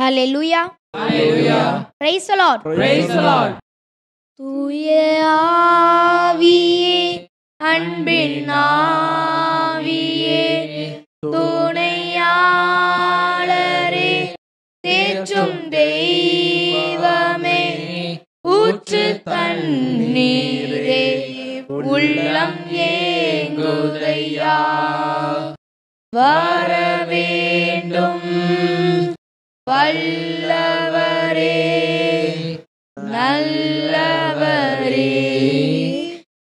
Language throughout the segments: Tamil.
Hallelujah. Hallelujah. Praise the Lord. Praise the Lord. தூய ஆவியே, அன்பின் ஆவியே, துணையாளரே, தேற்றும் தெய்வமே, ஊற்று தண்ணீரே, உள்ளம் ஏங்குதையா, வர வேண்டும் வல்லவரே, நல்லவரே,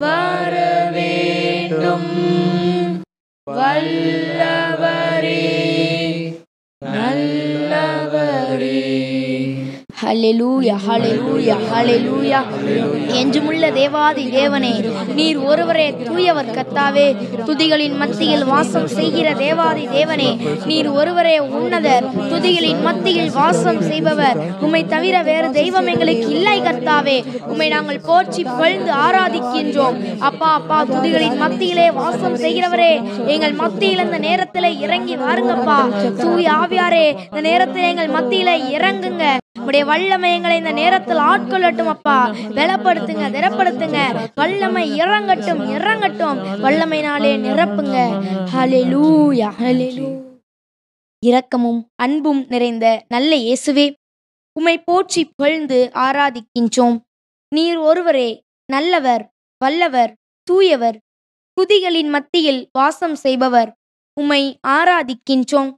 வர வேண்டும் வல்லவரே, நல்லவரே. ஹல்லேலூயா, ஹல்லேலூயா, ஹல்லேலூயா. என்றுமுள்ள தேவாதி தேவனே, நீர் ஒருவரே தூயவர் கர்த்தாவே. துதிகளின் மத்தியில் வாசம் செய்கிற தேவாதி தேவனே, நீர் ஒருவரே உன்னதர். துதிகளின் மத்தியில் வாசம் செய்பவர். உம்மை தவிர வேறு தெய்வம் எங்களுக்கு இல்லை கர்த்தாவே. உம்மை நாங்கள் போற்றி புகழ்ந்து ஆராதிக்கின்றோம். அப்பா அப்பா, துதிகளின் மத்தியிலே வாசம் செய்கிறவரே, எங்கள் மத்தியில் இந்த நேரத்திலே இறங்கி வாருங்கப்பா. தூய ஆவியாரே, இந்த நேரத்தில் எங்கள் மத்தியில இறங்குங்க. உடைய வல்லமை எங்களை இந்த நேரத்தில் ஆட்கொள்ளட்டும் அப்பா. பலப்படுத்துங்க, திடப்படுத்துங்க. வல்லமை இறங்கட்டும், இறங்கட்டும். வல்லமையினாலே நிரப்புங்க. ஹல்லேலூயா, ஹல்லேலூயா. இரக்கமும் அன்பும் நிறைந்த நல்ல இயேசுவே, உம்மை போற்றி புகழ்ந்து ஆராதிக்கின்றோம். நீர் ஒருவரே நல்லவர், வல்லவர், தூயவர், துதிகளின் மத்தியில் வாசம் செய்பவர். உம்மை ஆராதிக்கின்றோம்.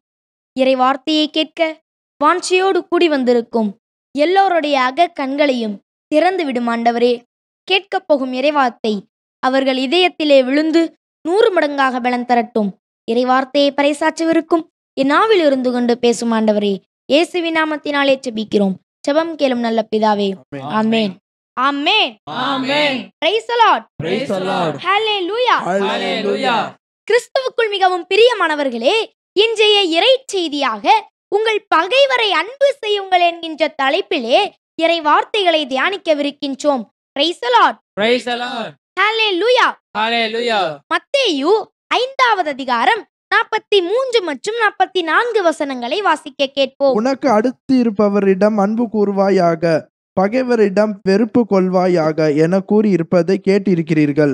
இறை வார்த்தையை கேட்க வாஞ்சியோடு கூடி வந்திருக்கும் எல்லோருடைய அக கண்களையும் திறந்து விடும் ஆண்டவரே. கேட்கப் போகும் இறைவார்த்தை அவர்கள் இதயத்திலே விழுந்து 100 மடங்காக பலன் தரட்டும். இறைவார்த்தையை பறைசாற்றவிருக்கும் என் நாவில் இருந்து கொண்டு பேசும் ஆண்டவரே, இயேசுவின் நாமத்தினாலே ஜெபிக்கிறோம். ஜெபம் கேளும் நல்ல பிதாவே. ஆமென், ஆமென், ஆமென். Praise the Lord. Praise the Lord. Hallelujah. Hallelujah. கிறிஸ்துவுக்குள் மிகவும் பிரியமானவர்களே, இன்றைய இறை செய்தியாக உங்கள் பகைவரை அன்பு செய்யுங்கள் என்கின்ற தலைப்பிலே இறை வார்த்தைகளை தியானிக்கவிருக்கின்றோம். Praise the Lord. Praise the Lord. Hallelujah. Hallelujah. மத்தேயு 5வது அதிகாரம் 43 மற்றும் 44 வசனங்களை வாசிக்க கேட்போம். உனக்கு அடுத்து இருப்பவரிடம் அன்பு கூறுவாயாக, பகைவரிடம் வெறுப்பு கொள்வாயாக என கூறியிருப்பதை கேட்டிருக்கிறீர்கள்.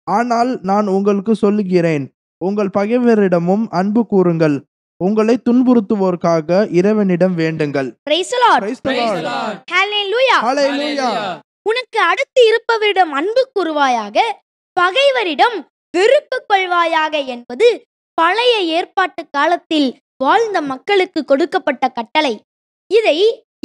ஆனால் நான் உங்களுக்கு சொல்லுகிறேன், உங்கள் பகைவரிடமும் அன்பு கூறுங்கள், உங்களை துன்புறுத்துவோர்க்காக இறைவனிடம் வேண்டுங்கள். Praise the Lord. Praise the Praise the Lord. Lord. Hallelujah. Hallelujah. உனக்கு அடுத்து இருப்பவரிடம் அன்பு கூறுவாயாக, பகைவரிடம் வெறுப்பு கொள்வாயாக என்பது பழைய ஏற்பாட்டு காலத்தில் வாழ்ந்த மக்களுக்கு கொடுக்கப்பட்ட கட்டளை. இதை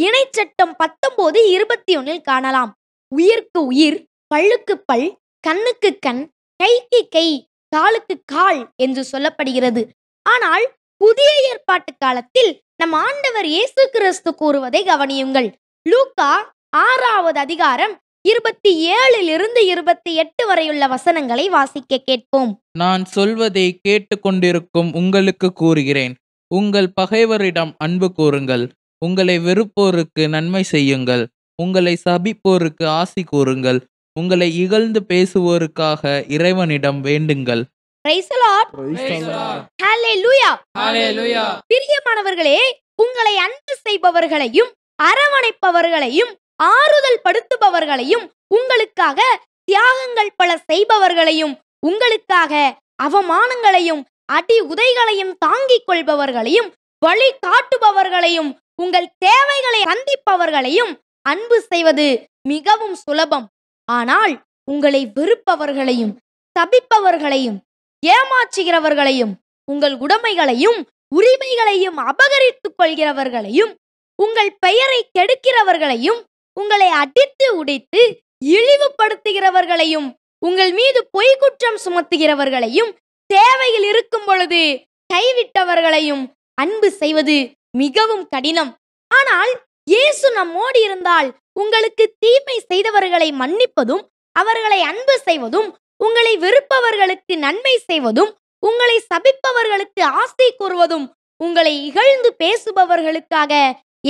இணைச்சட்டம் 19:21 காணலாம். உயிருக்கு உயிர், பல்லுக்கு பல், கண்ணுக்கு கண், கைக்கு கை, காலுக்கு கால் என்று சொல்லப்படுகிறது. ஆனால் புதிய ஏற்பாட்டு காலத்தில் நம் ஆண்டவர் இயேசு கிறிஸ்து கூறுவதை கவனியுங்கள். லூக்கா 6வது அதிகாரம் 27 28 வரையுள்ள வசனங்களை வாசிக்க கேட்போம். நான் சொல்வதை கேட்டுக்கொண்டிருக்கும் உங்களுக்கு கூறுகிறேன், உங்கள் பகைவரிடம் அன்பு கூறுங்கள், உங்களை வெறுப்போருக்கு நன்மை செய்யுங்கள், உங்களை சபிப்போருக்கு ஆசி கூறுங்கள், உங்களை இகழ்ந்து பேசுவோருக்காக இறைவனிடம் வேண்டுங்கள். Praise the Lord. Praise the Lord. Hallelujah. Hallelujah. பிரியமானவர்களே, உங்களை அன்பு செய்பவர்களையும் அரவணைப்பவர்களையும் ஆறுதல் படுத்துபவர்களையும் உங்களுக்காக தியாகங்கள் பல செய்பவர்களையும் உங்களுக்காக அவமானங்களையும் அடி உதைகளையும் தாங்கிக் கொள்பவர்களையும் வழி காட்டுபவர்களையும் உங்கள் தேவைகளை சந்திப்பவர்களையும் அன்பு செய்வது மிகவும் சுலபம். ஆனால் உங்களை வெறுப்பவர்களையும் சபிப்பவர்களையும் ஏமாற்றுகிறவர்களையும் உங்கள் உடைமைகளையும் உரிமைகளையும் அபகரித்துக் கொள்கிறவர்களையும் உங்கள் பெயரை கெடுக்கிறவர்களையும் உங்களை அடித்து உடைத்து இழிவுபடுத்துகிறவர்களையும் உங்கள் மீது பொய் குற்றம் சுமத்துகிறவர்களையும் தேவையில் இருக்கும் பொழுது கைவிட்டவர்களையும் அன்பு செய்வது மிகவும் கடினம். ஆனால் இயேசு நம்மோடு இருந்தால் உங்களுக்கு தீமை செய்தவர்களை மன்னிப்பதும் அவர்களை அன்பு செய்வதும் உங்களை வெறுப்பவர்களுக்கு நன்மை செய்வதும் உங்களை சபிப்பவர்களுக்கு ஆசை கூறுவதும் உங்களை இகழ்ந்து பேசுபவர்களுக்காக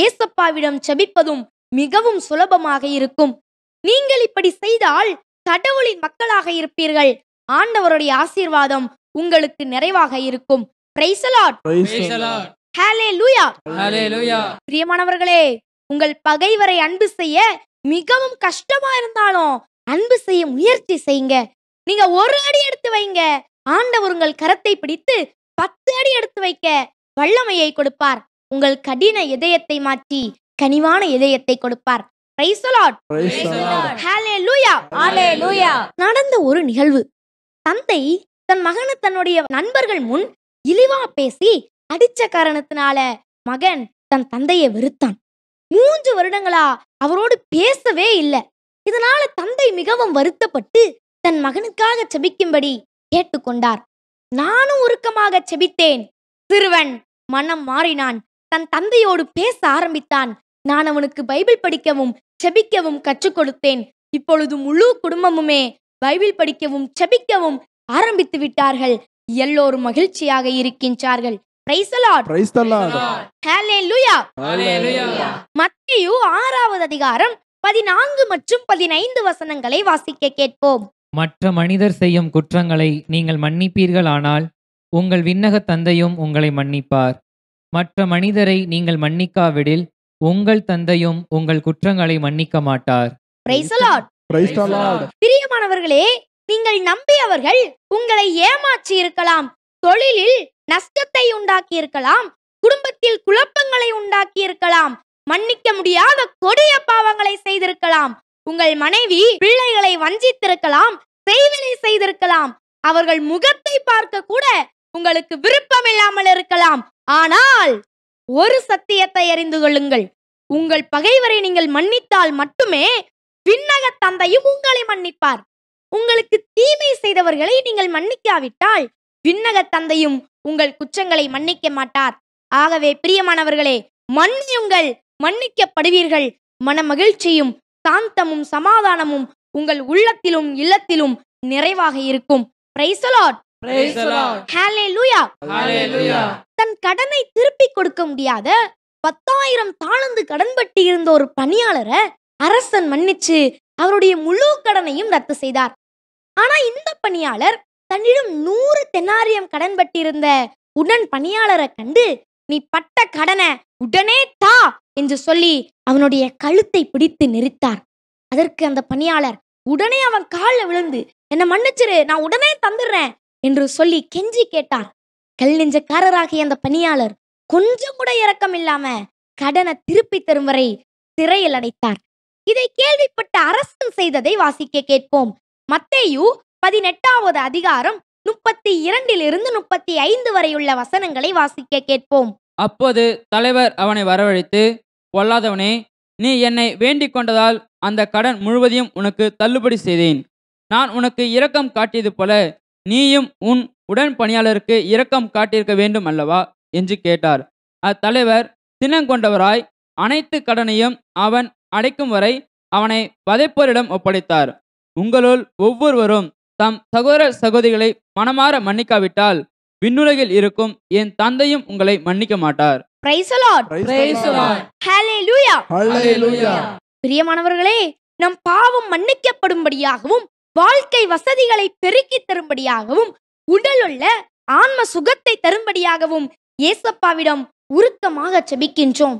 ஏசப்பாவிடம் ஜெபிப்பதும் மிகவும் சுலபமாக இருக்கும். நீங்கள் இப்படி செய்தால் கடவுளின் மக்களாக இருப்பீர்கள். ஆண்டவருடைய ஆசீர்வாதம் உங்களுக்கு நிறைவாக இருக்கும். Praise the Lord. Praise the Lord. ஹalleluya. ஹalleluya. பிரியமானவர்களே, உங்கள் பகைவரை அன்பு செய்ய மிகவும் கஷ்டமா இருந்தாலும் அன்பு செய்ய முயற்சி செய்யுங்க. நீங்க ஒரு அடி எடுத்து வைங்க, ஆண்டவர் உங்கள் கரத்தை பிடித்து 10 அடி எடுத்து வைக்க வல்லமையை கொடுப்பார். உங்கள் கடின இதயத்தை மாற்றி கனிவான இதயத்தை கொடுப்பார். Praise the Lord. Praise the Lord. Hallelujah. ஹalleluya. நடந்த ஒரு நிகழ்வு. தந்தை தன் மகனை தன்னுடைய நண்பர்கள் முன் இழிவா பேசி அடிச்ச காரணத்தினால மகன் தன் தந்தையை வெறுத்தான். 3 வருடங்களா அவரோடு பேசவே இல்லை. இதனால தந்தை மிகவும் வருத்தப்பட்டு தன் மகனுக்காக செபிக்கும்படி கேட்டுக்கொண்டார். நானும் உருக்கமாக செபித்தேன். சிறுவன் மனம் மாறினான். தன் தந்தையோடு பேச ஆரம்பித்தான். நான் அவனுக்கு பைபிள் படிக்கவும் செபிக்கவும் கற்றுக் கொடுத்தேன். இப்பொழுது முழு குடும்பமுமே பைபிள் படிக்கவும் செபிக்கவும் ஆரம்பித்து விட்டார்கள். எல்லோரும் மகிழ்ச்சியாக இருக்கின்றார்கள். Praise the Lord. Praise the Lord. Hallelujah. ஹalleluya. மத்தேயு 6வது அதிகாரம் 14 மற்றும் 15 வசனங்களை வாசிக்க கேட்போம். மற்ற மனிதர் செய்யும் குற்றங்களை நீங்கள் மன்னிப்பீர்களானால் உங்கள் விண்ணக தந்தையும் உங்களை மன்னிப்பார். மற்ற மனிதரை நீங்கள் மன்னிக்காவிடில் உங்கள் தந்தையும் உங்கள் குற்றங்களை மன்னிக்க மாட்டார். Praise the Lord. Praise the Lord. பிரியமானவர்களே, நீங்கள் நம்பியவர்கள் உங்களை ஏமாற்றி இருக்கலாம், தொழிலில் நஷ்டத்தை உண்டாக்கி இருக்கலாம், குடும்பத்தில் குழப்பங்களை உண்டாக்கி இருக்கலாம், மன்னிக்க முடியாத கொடிய பாவங்களை செய்திருக்கலாம், உங்கள் மனைவி பிள்ளைகளை வஞ்சித்திருக்கலாம், செய்வினை செய்திருக்கலாம், அவர்கள் முகத்தை பார்க்க கூட உங்களுக்கு விருப்பம் இல்லாமல் இருக்கலாம். ஆனால் ஒரு சத்தியத்தை அறிந்து கொள்ளுங்கள், உங்கள் பகைவரை நீங்கள் மன்னித்தால் மட்டுமே விண்ணக தந்தையும் உங்களை மன்னிப்பார். உங்களுக்கு தீமை செய்தவர்களை நீங்கள் மன்னிக்காவிட்டால் விண்ணக தந்தையும் உங்கள் குற்றங்களை மன்னிக்க மாட்டார். ஆகவே பிரியமானவர்களே, மன்னியுங்கள், மன்னிக்கப்படுவீர்கள். மன மகிழ்ச்சியும் சாந்தமும் சமாதானமும் உங்கள் உள்ளத்திலும் இல்லத்திலும் நிறைவாக இருக்கும். Praise the Lord. Praise the Lord. Hallelujah. ஹalleluya. தன் கடனை திருப்பிக் கொடுக்க முடியாத 10,000 தாலந்து கடன்பட்டு இருந்த ஒரு பணியாளரை அரசன் மன்னிச்சு அவருடைய முழு கடனையும் ரத்து செய்தார். ஆனா இந்த பணியாளர் தன்னிடம் 100 தெனாரியம் கடன்பட்டிருந்த உடன் பணியாளரை கண்டு, நீ பட்ட கடனை உடனே தா என்று சொல்லி அவனுடைய கழுத்தை பிடித்து நெரித்தார். அதற்கு அந்த பணியாளர் உடனே அவன் காலில் விழுந்து, என்னை மன்னிச்சிரு, நான் உடனே தந்துடுறேன் என்று சொல்லி கெஞ்சி கேட்டார். கல் நெஞ்சக்காரராகிய அந்த பணியாளர் கொஞ்சம் கூட இரக்கம் இல்லாம கடனை திருப்பி தரும் வரை சிறையில் அடைத்தார். இதை கேள்விப்பட்ட அரசன் செய்ததை வாசிக்க கேட்போம். மத்தேயு 18வது அதிகாரம் 32 35 வரையுள்ள வசனங்களை வாசிக்க கேட்போம். அப்போது தலைவர் அவனை வரவழைத்து, பொல்லாதவனே, நீ என்னை வேண்டிக் கொண்டதால் அந்த கடன் முழுவதையும் உனக்கு தள்ளுபடி செய்தேன். நான் உனக்கு இரக்கம் காட்டியது போல நீயும் உன் உடன் பணியாளருக்கு இரக்கம் காட்டியிருக்க வேண்டும் அல்லவா என்று கேட்டார். அத்தலைவர் சினங்கொண்டவராய் அனைத்து கடனையும் அவன் அடைக்கும் வரை அவனை வதைப்போரிடம் ஒப்படைத்தார். உங்களுள் ஒவ்வொருவரும் தம் சகோதர சகோதரிகளை மனமாற மன்னிக்காவிட்டால் விண்ணுலகில் இருக்கும் என் தந்தையும் உங்களை மன்னிக்க மாட்டார். Praise the Lord. Praise the Lord. Hallelujah. Hallelujah. பிரியமானவர்களே, நம் பாவம் மன்னிக்கப்படும்படியாகவும் வாழ்க்கை வசதிகளை பெருக்கி தரும்படியாகவும் உடலுள்ள ஆன்ம சுகத்தை தரும்படியாகவும் இயேசப்பாவிடம் உருக்கமாக செபிக்கின்றோம்.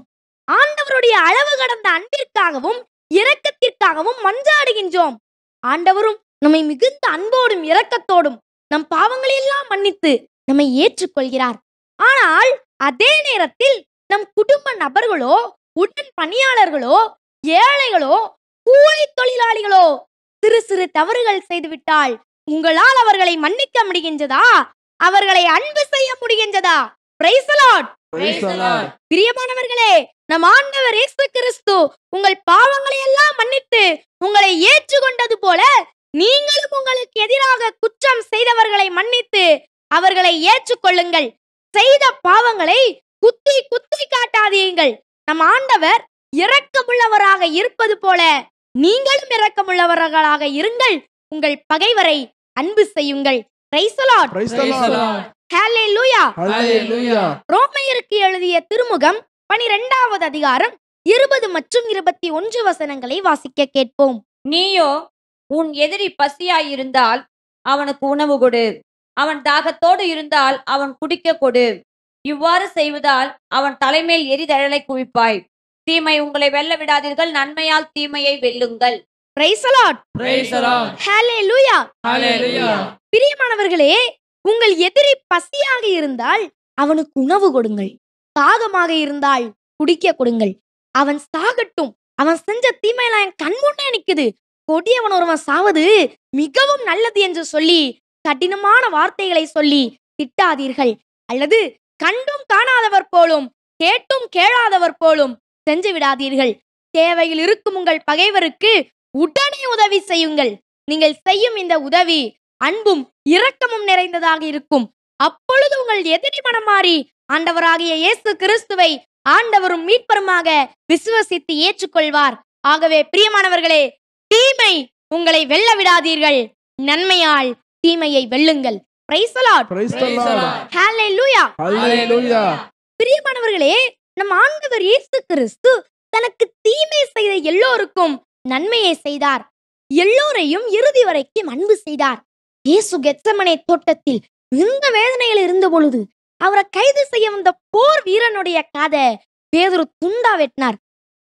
ஆண்டவருடைய அளவு கடந்த அன்பிற்காகவும் இரக்கத்திற்காகவும் மன்றாடுகின்றோம். ஆண்டவரும் நம்மை மிகுந்த அன்போடும் இரக்கத்தோடும் நம் பாவங்களை எல்லாம் மன்னித்து நம்மை ஏற்றுக்கொள்கிறார். ஆனால் அதே நேரத்தில் நம் குடும்ப நபர்களோ, உடன் பணியாளர்களோ, ஏழைகளோ, கூலி தொழிலாளிகளோ சிறு சிறு தவறுகள் செய்துவிட்டால் உங்களால் அவர்களை மன்னிக்க முடிகின்றதா? அவர்களை அன்பு செய்ய முடிகின்றதா? Praise the Lord. Praise the Lord. பிரியமானவர்களே, நம் ஆண்டவர் இயேசு கிறிஸ்து உங்கள் பாவங்களை எல்லாம் மன்னித்து உங்களை ஏற்றுக்கொண்டது போல நீங்களும் உங்களுக்கு எதிராக குற்றம் செய்தவர்களை மன்னித்து அவர்களை ஏற்றுக்கொள்ளுங்கள். செய்த பாவங்களை குத்தி குத்தி காட்டாதீர்கள். நம் ஆண்டவர் இரக்கமுள்ளவராக இருப்பது போல நீங்களும் இரக்கமுள்ளவர்களாக இருங்கள். உங்கள் பகைவரை அன்பு செய்யுங்கள். Praise the Lord. Praise the Praise the Lord. Lord. Hallelujah. Hallelujah. ரோமையருக்கு எழுதிய திருமுகம் 12வது அதிகாரம் 20 மற்றும் 21 வசனங்களை வாசிக்க கேட்போம். நீயோ உன் எதிரி பசியாயிருந்தால் அவனுக்கு உணவு கொடு, அவன் தாகத்தோடு இருந்தால் அவன் குடிக்க கொடு. இவ்வாறு செய்வதால் அவன் தலைமேல் எரிதழலை குவிப்பாய். தீமை உங்களை வெல்ல விடாதீர்கள், நன்மையால் தீமையை வெல்லுங்கள். Praise the Lord. Praise the Lord. Hallelujah. Hallelujah. பிரியமானவர்களே, உங்கள் எதிரி பசியாக இருந்தால் அவனுக்கு உணவு கொடுங்கள். தாகமாக இருந்தால் குடிக்க கொடுங்கள். அவன் சாகட்டும். அவன் செஞ்ச தீமையெல்லாம் என் கண் முன்னே நிக்குது. கொடியவன் ஒருவன் சாவது மிகவும் நல்லது என்று சொல்லி கடினமான வார்த்தைகளை சொல்லி திட்டாதீர்கள். அல்லது கண்டும் காணாதவர் போலும் கேட்டும் கேளாதவர் போலும் செஞ்சு விடாதீர்கள். தேவையில் இருக்கும் உங்கள் பகைவருக்கு உடனே உதவி செய்யுங்கள். நீங்கள் செய்யும் இந்த உதவி அன்பும் இரக்கமும் நிறைந்ததாக இருக்கும். அப்பொழுது உங்கள் எதிரி மனம் மாறி ஆண்டவராகிய இயேசு கிறிஸ்துவை ஆண்டவரும் மீட்பருமாக விசுவசித்து ஏற்றுக்கொள்வார். ஆகவே பிரியமானவர்களே, தீமை உங்களை வெல்ல விடாதீர்கள், நன்மையால் தீமையை வெல்லுங்கள். Praise the Lord. Praise the Lord. Hallelujah. Hallelujah. பிரியமானவர்களே, நம் ஆண்டவர் இயேசு கிறிஸ்து தனக்கு தீமை செய்த எல்லோருக்கும் நன்மையை செய்தார். எல்லோரையும் இறுதி வரைக்கும் அன்பு செய்தார். இயேசு கெத்செமனே தோட்டத்தில் மிகுந்த வேதனையில் இருந்த பொழுது அவரை கைது செய்ய வந்த போர் வீரனுடைய காதை பேதுரு துண்டா வெட்டினார்.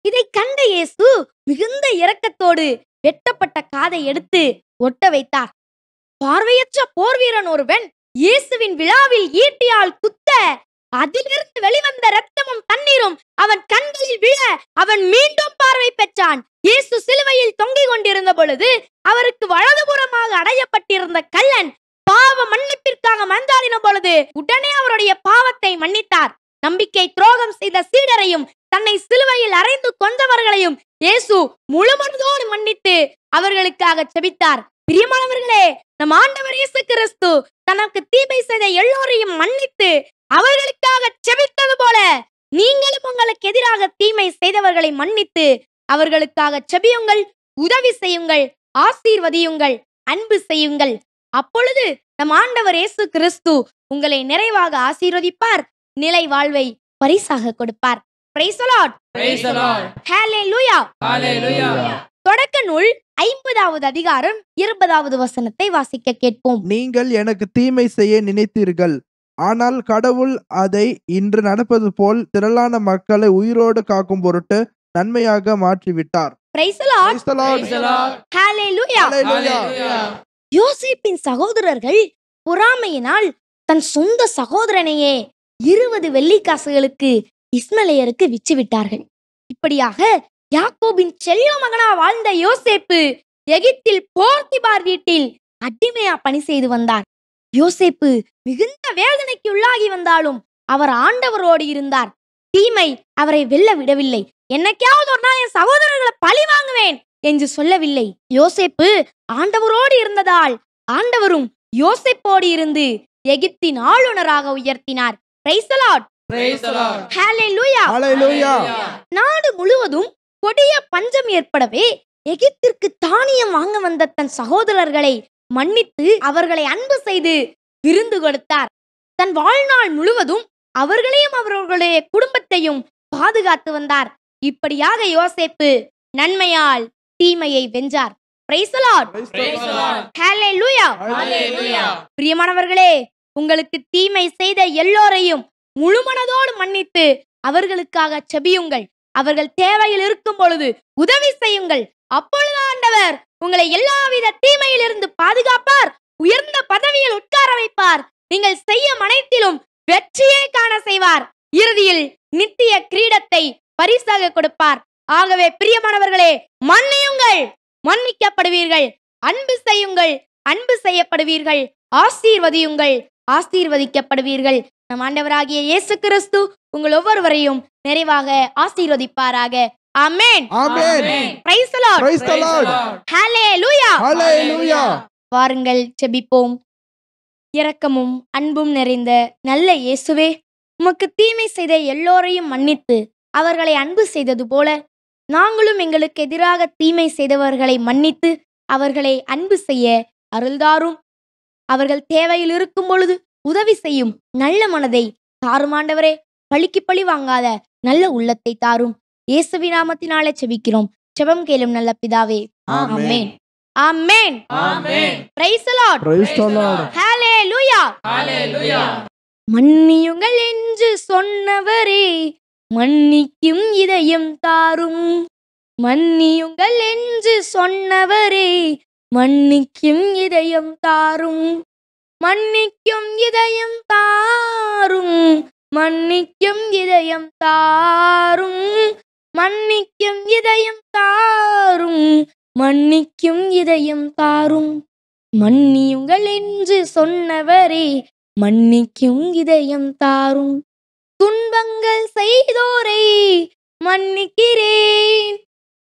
இதை கண்ட இயேசு மிகுந்த இரக்கத்தோடு வெட்டப்பட்ட காதை எடுத்து ஒட்ட வைத்தார். பார்வையற்ற போர் வீரன் ஒருவன் இயேசுவின் விழாவில் ஈட்டியால் குத்த அதிலிருந்து வெளிவந்த இரத்தமும் தண்ணீரும் அவன் கண்களில் விழ அவன் மீண்டும் பார்வை பெற்றான். இயேசு சிலுவையில் தொங்கிக் கொண்டிருந்த பொழுது அவருக்கு வலதுபுறமாக அடையப்பட்டிருந்த கள்ளன் பாவ மன்னிப்பிற்காக மன்றாடின பொழுது உடனே அவருடைய பாவத்தை மன்னித்தார். நம்பிக்கை துரோகம் செய்த சீடரையும் தன்னை சிலுவையில் அறைந்து கொன்றவர்களையும் இயேசு முழுமனதோடு மன்னித்து அவர்களுக்காக செபித்தார். பிரியமானவர்களே, நம் ஆண்டவர் இயேசு கிறிஸ்து தனக்கு தீமை செய்த எல்லோரையும் மன்னித்து அவர்களுக்காக செபித்தது போல நீங்களும் உங்களுக்கு எதிராக தீமை செய்தவர்களை மன்னித்து அவர்களுக்காக செபியுங்கள், உதவி செய்யுங்கள், ஆசீர்வதியுங்கள், அன்பு செய்யுங்கள். அப்பொழுது நம் ஆண்டவர் இயேசு கிறிஸ்து உங்களை நிறைவாக ஆசீர்வதிப்பார், நிலை வாழ்வை பரிசாக கொடுப்பார். Praise the Lord. Praise the Lord. Hallelujah. Hallelujah. தொடக்க நூல் 50வது அதிகாரம் 20வது வசனத்தை வாசிக்க கேட்போம். நீங்கள் எனக்கு தீமை செய்ய நினைத்தீர்கள், ஆனால் கடவுள் அதை இன்று நடப்பது போல் திரளான மக்களை உயிரோடு காக்கும் பொருட்டு நன்மையாக மாற்றிவிட்டார். Praise the Lord. Praise the Lord. Praise the Lord. Hallelujah. Hallelujah. யோசேப்பின் சகோதரர்கள் பொறாமையினால் தன் சொந்த சகோதரனையே 20 வெள்ளிக்காசுகளுக்கு இஸ்மலேயருக்கு விற்று விட்டார்கள். இப்படியாக யாக்கோபின் செல்ல மகனா வாழ்ந்த யோசேப்பு எகிப்தில் போர்த்திபார் வீட்டில் அடிமையா பணி செய்து வந்தார். யோசேப்பு மிகுந்த வேதனைக்கு உள்ளாகி வந்தாலும் அவர் ஆண்டவரோடு இருந்தார். தீமை அவரை வெல்ல விடவில்லை. என்னைக்காவது ஒரு நாள் என் சகோதரர்களை பழி வாங்குவேன் என்று சொல்லவில்லை. யோசேப்பு ஆண்டவரோடு இருந்ததால் ஆண்டவரும் யோசேப்போடு இருந்து எகிப்தின் ஆளுநராக உயர்த்தினார். Praise the Lord. Praise the Lord. Hallelujah. Hallelujah. நாடு முழுவதும் கொடிய பஞ்சம் ஏற்படவே எகிப்திற்கு தானியம் வாங்க வந்த தன் சகோதரர்களை மன்னித்து அவர்களை அன்பு செய்து விருந்து கொடுத்தார். தன் வாழ்நாள் முழுவதும் அவர்களையும் அவர்களுடைய குடும்பத்தையும் பாதுகாத்து வந்தார். இப்படியாக யோசேப்பு நன்மையால் தீமையை வென்றார். Praise the Lord. Praise the Lord. Hallelujah. Hallelujah. பிரியமானவர்களே, உங்களுக்கு தீமை செய்த எல்லோரையும் முழுமனதோடு மன்னித்து அவர்களுக்காக செபியுங்கள். அவர்கள் தேவையில் இருக்கும் பொழுது உதவி செய்யுங்கள். அப்பொழுது ஆண்டவர் உங்களை எல்லாவித தீமையிலிருந்து பாதுகாப்பார், உயர்ந்த பதவியில் உட்கார வைப்பார். நீங்கள் செய்யும் அனைத்திலும் வெற்றியை காண செய்வார். இறுதியில் நித்திய கிரீடத்தை பரிசாக கொடுப்பார். ஆகவே பிரியமானவர்களே, மன்னியுங்கள், மன்னிக்கப்படுவீர்கள். அன்பு செய்யுங்கள், அன்பு செய்யப்படுவீர்கள். ஆசீர்வதியுங்கள், ஆசீர்வதிக்கப்படுவீர்கள். நம் ஆண்டவராகிய இயேசு கிறிஸ்து உங்கள் ஒவ்வொருவரையும் நிறைவாக ஆசீர்வதிப்பாராக. ஆமென். Amen. Praise the Lord. Praise the Lord. Hallelujah. Hallelujah. வாருங்கள் ஜெபிப்போம். இரக்கமும் அன்பும் நிறைந்த நல்ல இயேசுவே, உமக்கு தீமை செய்த எல்லோரையும் மன்னித்து அவர்களை அன்பு செய்தது போல நாங்களும் எங்களுக்கு எதிராக தீமை செய்தவர்களை மன்னித்து அவர்களை அன்பு செய்ய அருள்தாரும். அவர்கள் தேவையில் இருக்கும் பொழுது உதவி செய்யும் நல்ல மனதை தாரும் ஆண்டவரே. பழிக்கு பழி வாங்காத நல்ல உள்ளத்தை தாரும். இயேசுவின் நாமத்தினாலே செபிக்கிறோம். ஜெபம் கேளும் நல்ல பிதாவே. ஆமென். ஆமென். Amen. Praise the Lord. Praise the Lord. Hallelujah. Hallelujah. மன்னியுங்கள் என்று சொன்னவரே மன்னிக்கும் இதயம் தாரும். மன்னியுங்கள் என்று சொன்னவரே மன்னிக்கும் இதயம் தாரும். மன்னிக்கும் இதயம் தாரும். மன்னிக்கும் இதயம் தாரும். மன்னிக்கும் இதயம் தாரும். மன்னிக்கும் இதயம் தாரும். மன்னியுங்கள் என்று சொன்னவரே மன்னிக்கும் இதயம் தாரும். துன்பங்கள் செய்தோரை மன்னிக்கிறேன்.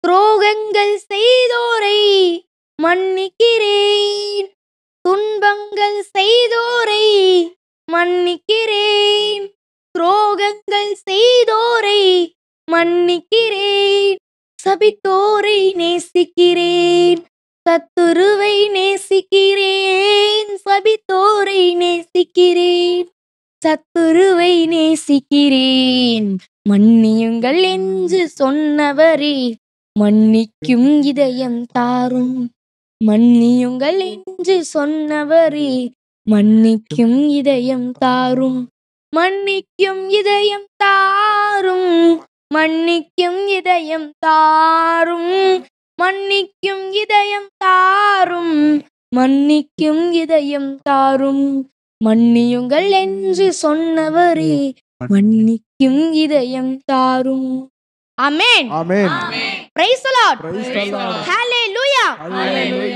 துரோகங்கள் செய்தோரை மன்னிக்கிறேன். துன்பங்கள் செய்தோரை மன்னிக்கிறேன். துரோகங்கள் செய்தோரை மன்னிக்கிறேன். சபித்தோரை நேசிக்கிறேன். சத்துருவை நேசிக்கிறேன். சபித்தோரை நேசிக்கிறேன். சத்துருவை நேசிக்கிறேன். மன்னியுங்கள் என்று சொன்னவரே மன்னிக்கும் இதயம் தாரும். மன்னியுங்கள் என்று சொன்னவரே மன்னிக்கும் இதயம் தாரும். மன்னிக்கும் இதயம் தாரும். மன்னிக்கும் இதயம் தாரும். மன்னிக்கும் இதயம் தாரும். மன்னிக்கும் இதயம் தாரும். மன்னியுங்கள் என்று சொன்னவரே மன்னிக்கும் இதயம் தாரும். ஆமென். ஆமென். Praise the Lord. Praise the Lord. ஹalleluya. Hallelujah.